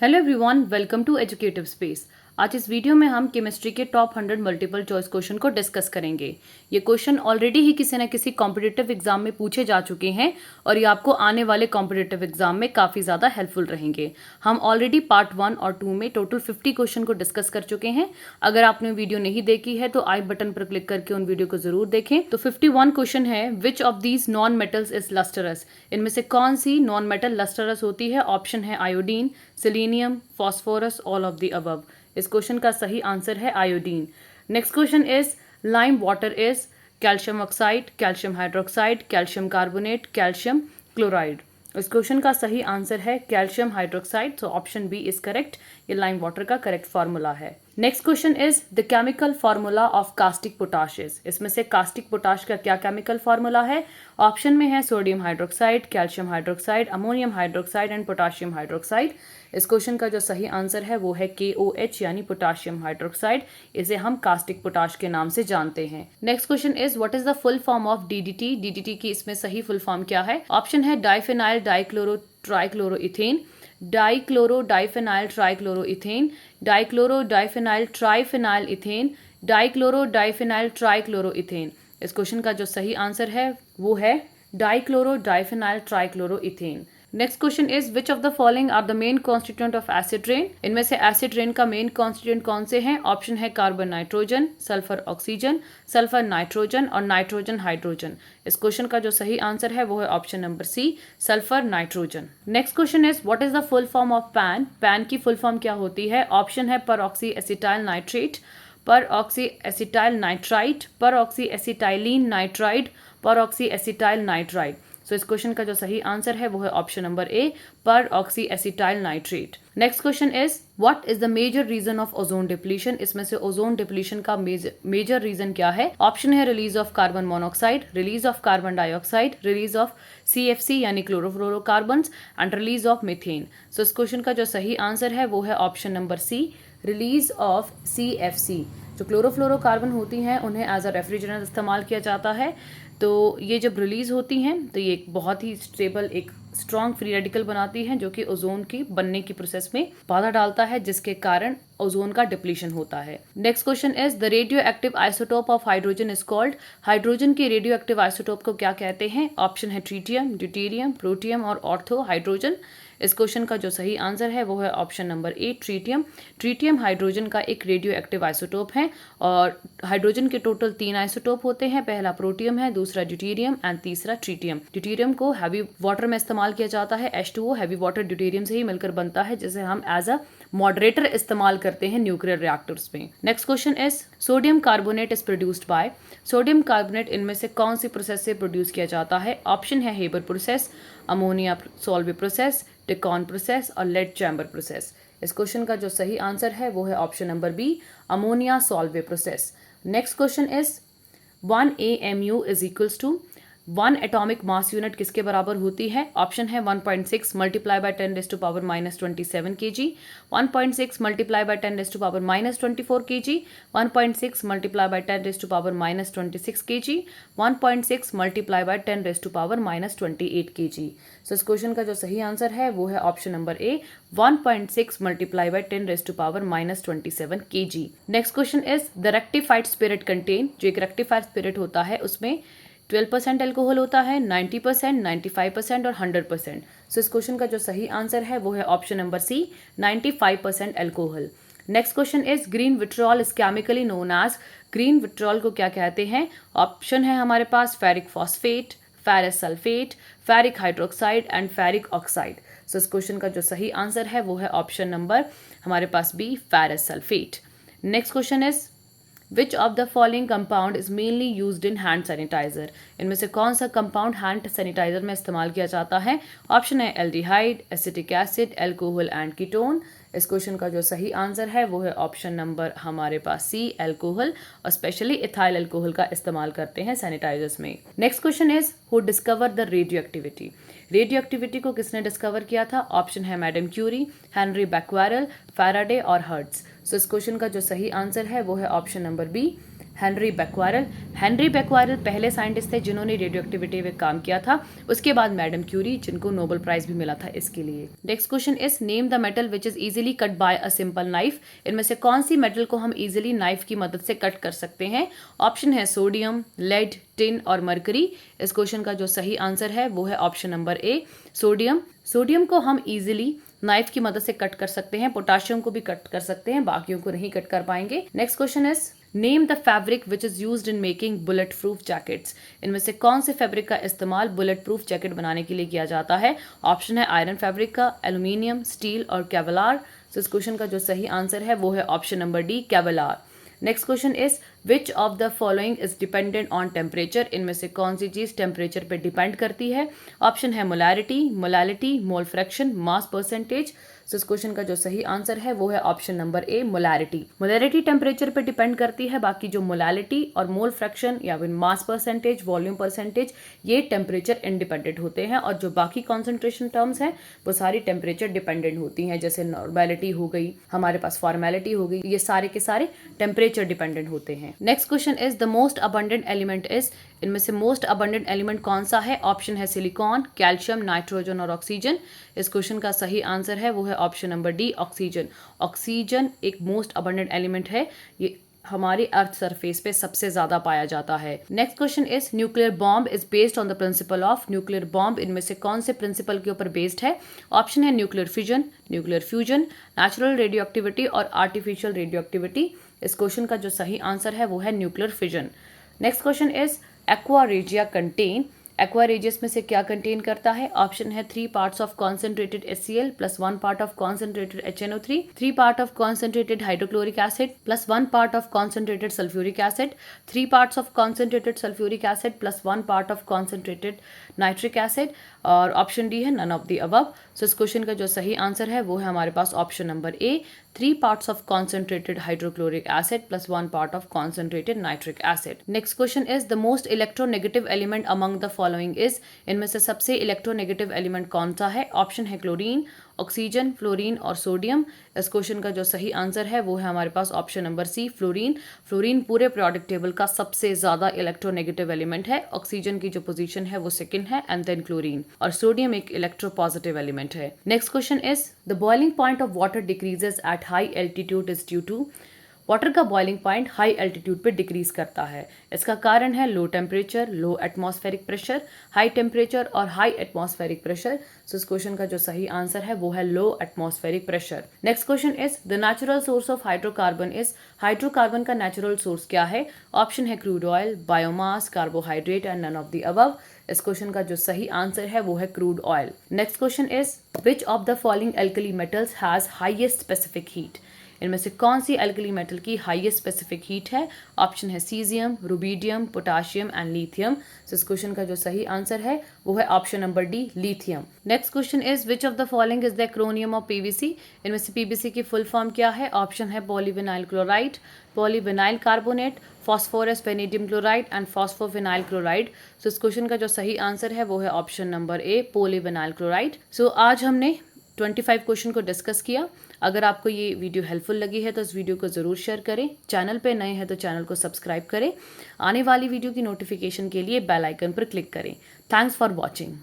Hello everyone, welcome to Educative Space. आज इस video में हम केमिस्ट्री के टॉप 100 मल्टीपल चॉइस क्वेश्चन को डिस्कस करेंगे। ये क्वेश्चन ऑलरेडी ही किसी न किसी कॉम्पिटिटिव एग्जाम में पूछे जा चुके हैं और ये आपको आने वाले कॉम्पिटिटिव एग्जाम में काफ़ी ज़्यादा हेल्पफुल रहेंगे। हम ऑलरेडी पार्ट 1 और 2 में टोटल 50 क्वेश्चन को डिस्कस कर चुके हैं। अगर आपने वीडियो नहीं देखी है तो आई बटन पर क्लिक करके उन वीडियो को जरूर देखें। तो 51 क्वेश्चन है, which of these non metals is lustrous? इनमें से कौन सी नॉन मेटल लस्टरस होती है? ऑप्शन है iodine, selenium, phosphorus, all of the above. इस क्वेश्चन का सही आंसर है iodine. Next question is lime water is calcium oxide, calcium hydroxide, calcium carbonate, calcium chloride. इस क्वेश्चन का सही आंसर है calcium hydroxide. So option B is correct. ये lime water का करेक्ट फॉर्मूला है। Next question is the chemical formula of caustic potash is. इसमें से caustic potash का क्या केमिकल फॉर्मूला है? ऑप्शन में है sodium hydroxide, calcium hydroxide, ammonium hydroxide and potassium hydroxide. इस क्वेश्चन का जो सही आंसर है वो है KOH यानी पोटाशियम हाइड्रोक्साइड। इसे हम कास्टिक पोटाश के नाम से जानते हैं। Next question is what is the full form of DDT? DDT की इसमें सही फुल फॉर्म क्या है? ऑप्शन है diphenyl dichloro trichloroethane, dichloro diphenyl trichloroethane, dichloro diphenyl triphenyl ethane, dichloro diphenyl trichloroethane. इस क्वेश्चन का जो सही आंसर है वो है dichloro diphenyl trichloroethane. Next question is which of the following are the main constituent of acid rain? इनमें से acid rain का मेन कॉन्स्टिट्यूएंट कौन से हैं? ऑप्शन है carbon nitrogen, sulphur oxygen, sulphur nitrogen और नाइट्रोजन हाइड्रोजन। इस क्वेश्चन का जो सही आंसर है वो है option number C, sulphur nitrogen. Next question is what is the full form of PAN? PAN की फुल फॉर्म क्या होती है? ऑप्शन है पर ऑक्सी एसिटाइल नाइट्रेट, पर oxy acetyl nitrite, peroxy acetylene nitride, पर ऑक्सी एसिटाइल नाइट्राइड। सो इस question का जो सही आंसर है वो है ऑप्शन नंबर ए, पर oxy acetyl nitrate. Next question is what is the major reason of ozone depletion? इसमें से ओजोन डिप्लीशन का मेजर रीजन क्या है? ऑप्शन है release of carbon monoxide, release of carbon dioxide, release of CFC यानी chlorofluorocarbons and release of methane. So इस question का जो सही आंसर है वो है option number C, release of CFC। जो क्लोरोफ्लोरोकार्बन होती हैं उन्हें एज अ रेफ्रिजरेंट इस्तेमाल किया जाता है। तो ये जब रिलीज होती हैं तो ये एक बहुत ही स्टेबल एक स्ट्रॉन्ग फ्री रेडिकल बनाती हैं जो कि ओजोन की बनने की प्रोसेस में बाधा डालता है, जिसके कारण ओजोन का डिप्लीशन होता है। Next question is the radio active isotope of hydrogen is called. Hydrogen के रेडियो एक्टिव आइसोटोप को क्या कहते हैं? ऑप्शन है ट्रीटियम, ड्यूटेरियम, प्रोटियम और ऑर्थो हाइड्रोजन। इस क्वेश्चन का जो सही आंसर है वो है ऑप्शन नंबर ए, ट्रीटियम। ट्रीटियम हाइड्रोजन का एक रेडियो एक्टिव आइसोटोप है और हाइड्रोजन के टोटल 3 आइसोटोप होते हैं। पहला प्रोटियम है, दूसरा ड्यूटेरियम एंड तीसरा ट्रीटियम। ड्यूटेरियम को हैवी वाटर में इस्तेमाल किया जाता है। H2O हैवी वाटर ड्यूटेरियम से ही मिलकर बनता है, जिसे हम एज अ मॉडरेटर इस्तेमाल करते हैं न्यूक्लियर रिएक्टर्स में। Next question is sodium carbonate is produced by. Sodium carbonate इनमें से कौन सी प्रोसेस से प्रोड्यूस किया जाता है? ऑप्शन है Haber process, ammonia Solvay process, Deacon process और लेड चैम्बर प्रोसेस। इस क्वेश्चन का जो सही आंसर है वो है option number B, ammonia Solvay process. Next question is 1 AMU is equals to 1 atomic mass unit किसके बराबर होती है? ऑप्शन है 1.6 multiply by 10⁻⁻27 kg, 1.6 multiply by 10⁻⁻24 kg, 1.6 multiply by 10⁻⁻26 kg, 1.6 multiply by 10⁻⁻28 kg। So इस question का जो सही answer है वो है option number A, 1.6 multiply by 10⁻⁻27 kg। Next question is the rectified spirit contain. जो एक रेक्टिफाइड स्पिरिट होता है उसमें 12% एल्कोहल होता है, 90%, 95% और 100%। सो इस क्वेश्चन का जो सही आंसर है वो है option number C, 95% alcohol. Next question is green vitriol is chemically known as. Green vitriol को क्या कहते हैं? ऑप्शन है हमारे पास ferric phosphate, ferrous sulphate, ferric hydroxide and ferric oxide. So इस क्वेश्चन का जो सही आंसर है वो है ऑप्शन नंबर हमारे पास B, ferrous sulphate. Next question is which of the following compound is mainly used in hand sanitizer? इनमें से कौन सा कंपाउंड हैंड सैनिटाइजर में इस्तेमाल किया जाता है? ऑप्शन है aldehyde, acetic acid, alcohol and ketone. इस क्वेश्चन का जो सही आंसर है वो है ऑप्शन नंबर हमारे पास सी, एल्कोहल, और स्पेशली इथाइल एल्कोहल का इस्तेमाल करते हैं सैनिटाइजर्स में। Next question is who discover the radioactivity. Radioactivity को किसने डिस्कवर किया था? ऑप्शन है madam Curie, Henri Becquerel, Faraday और हर्ट्ज। सो इस क्वेश्चन का जो सही आंसर है वो है option number B, Henri Becquerel. Henri Becquerel पहले साइंटिस्ट थे जिन्होंने रेडियो एक्टिविटी में काम किया था। उसके बाद मैडम क्यूरी, जिनको नोबेल प्राइज भी मिला था इसके लिए। Next question is name the metal which is easily cut by a simple knife. इनमें से कौन सी मेटल को हम इजीली नाइफ की मदद से कट कर सकते हैं? ऑप्शन है सोडियम, लेड, टिन और मरकरी। इस क्वेश्चन का जो सही आंसर है वो है ऑप्शन नंबर ए, सोडियम। सोडियम को हम इजीली नाइफ की मदद से कट कर सकते हैं, पोटाशियम को भी कट कर सकते हैं, बाकियों को नहीं कट कर पाएंगे। Next question is name the fabric which is used in making bullet proof jackets. इनमें से कौन से फैब्रिक का इस्तेमाल बुलेट प्रूफ जैकेट बनाने के लिए किया जाता है? ऑप्शन है आयरन फैब्रिक का, एल्यूमिनियम, स्टील और केवलार। तो इस क्वेश्चन का जो सही आंसर है वो है option number D, Kevlar. Next question is which of the following is dependent on temperature. इनमें से कौन सी चीज टेम्परेचर पे डिपेंड करती है? ऑप्शन है molarity, molality, mole fraction, mass percentage. So इस क्वेश्चन का जो सही आंसर है वो है option number A, molarity. Molarity temperature पे डिपेंड करती है, बाकी जो मोलैलिटी और मोल फ्रैक्शन या फिर मास परसेंटेज, वॉल्यूम परसेंटेज, ये टेम्परेचर इंडिपेंडेंट होते हैं। और जो बाकी कॉन्सेंट्रेशन टर्म्स हैं वो सारी टेम्परेचर डिपेंडेंट होती हैं, जैसे नॉर्मेलिटी हो गई, हमारे पास फॉर्मेलिटी हो गई, ये सारे के सारे टेम्परेचर डिपेंडेंट होते हैं। Next question is the most abundant element is. इनमें से मोस्ट अबंडेंट एलिमेंट कौन सा है? ऑप्शन है सिलिकॉन, कैल्शियम, नाइट्रोजन और ऑक्सीजन। इस क्वेश्चन का सही आंसर है वो है option number D, oxygen. Oxygen एक मोस्ट अबंडेंट एलिमेंट है, ये हमारी अर्थ सरफेस पे सबसे ज्यादा पाया जाता है। Next question is nuclear bomb is based on the principle of. Nuclear bomb इनमें से कौन से प्रिंसिपल के ऊपर बेस्ड है? ऑप्शन है nuclear fission, nuclear fusion, natural radioactivity और आर्टिफिशियल रेडियो एक्टिविटी। इस क्वेश्चन का जो सही आंसर है वो है nuclear fission. Next question is aqua regia contain. Aqua regias में से क्या कंटेन करता है? ऑप्शन है 3 parts of concentrated HCl plus 1 part of concentrated HNO3, 3 part of concentrated hydrochloric acid plus 1 part of concentrated sulphuric acid, 3 parts of concentrated sulphuric acid plus 1 part of concentrated nitric acid. और option D है none of the above. सो इस question का जो सही answer है वो है हमारे पास option number A, 3 parts of concentrated hydrochloric acid plus 1 part of concentrated nitric acid. Next question is the most electronegative element among the following is. इनमें से सबसे इलेक्ट्रोनेगेटिव एलिमेंट कौन सा है? ऑप्शन है क्लोरीन, ऑक्सीजन, फ्लोरीन और sodium. इस question का जो सही आंसर है वो है हमारे पास option number C, fluorine. Fluorine पूरे पीरियोडिक टेबल का सबसे ज्यादा इलेक्ट्रोनेगेटिव एलिमेंट है। ऑक्सीजन की जो पोजीशन है वो सेकंड है एंड देन क्लोरीन, और सोडियम एक इलेक्ट्रोपॉजिटिव एलिमेंट है। Next question is the boiling point of water decreases at high altitude is due to. Water का बॉइलिंग पॉइंट हाई एल्टीट्यूड पे डिक्रीज करता है। इसका कारण है low temperature, low atmospheric pressure, high temperature और हाई एटमॉस्फेरिक प्रेशर। सो इस question का जो सही आंसर है वो है low atmospheric pressure. Next question is the natural source of hydrocarbon is. Hydrocarbon का नेचुरल सोर्स क्या है? ऑप्शन है crude oil, biomass, carbohydrate and none of the above. इस क्वेश्चन का जो सही आंसर है वो है crude oil. Next question is which of the following alkali metals has highest specific heat. इनमें से कौन सी एल्कली मेटल की हाईएस्ट स्पेसिफिक हीट है? ऑप्शन है caesium, rubidium, potassium and lithium. So इस क्वेश्चन का जो सही आंसर है वो है option number D, lithium. Next question is which of the following is the acromion of PVC. इनमें से पीवीसी की फुल फॉर्म क्या है? ऑप्शन है polyvinyl chloride, polyvinyl carbonate, phosphorus vanadium chloride and phosphovinyl chloride. So इस question का जो सही आंसर है वो है option number A, polyvinyl chloride. So आज हमने 25 क्वेश्चन को डिस्कस किया। अगर आपको ये वीडियो हेल्पफुल लगी है तो इस वीडियो को ज़रूर शेयर करें। चैनल पे नए हैं तो चैनल को सब्सक्राइब करें। आने वाली वीडियो की नोटिफिकेशन के लिए बेल आइकन पर क्लिक करें। Thanks for watching.